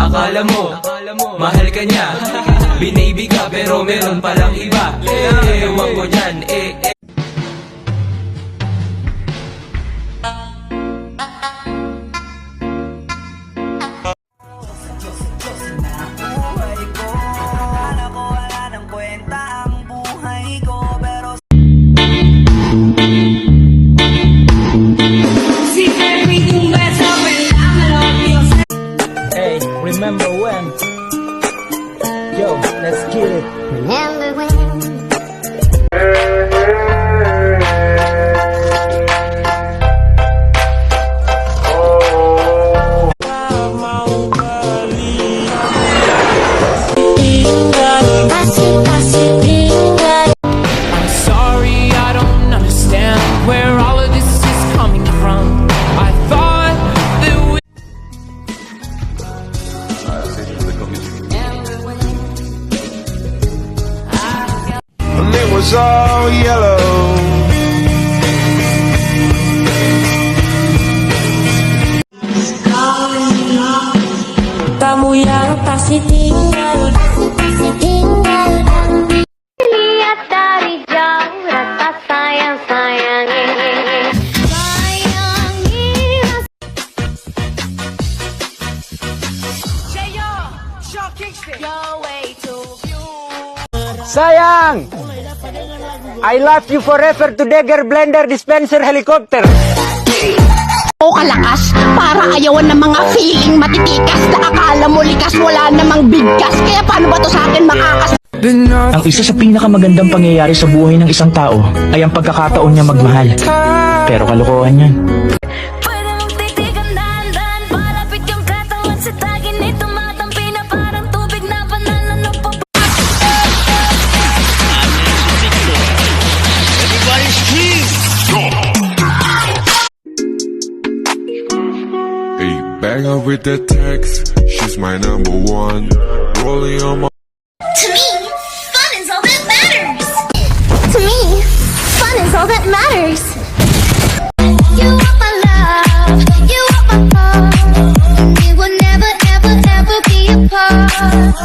Akala mo, mahal ka niya, binibi ka pero meron palang iba. Ewan ko dyan, Hey, remember when? Yo, let's get it. Remember when? I'm sorry, I don't understand where all of this is coming from. I thought that we and it was all yellow. Kamu yang pasti tinggal. Lihat dari jauh rasa sayang-sayangi. Sayangi Sayang! I love you forever to Dagger Blender Dispenser Helicopter. O kalakas, para ayawan ng mga feeling matitikas na akala mo likas, wala namang bigkas. Kaya paano ba to sa akin makakas? Ang isa sa pinakamagandang pangyayari sa buhay ng isang tao ay ang pagkakataon niya magmahal. Pero kalokohan yan. pwede mong titigan dahan-dahan. Palapit yung katawan sa tagin ni tumatampi na parang tubig na banal na A banger with the text, she's my number one. Rolling on my To me, fun is all that matters. To me, fun is all that matters. You are my love, you are my heart. We will never, ever, ever be apart.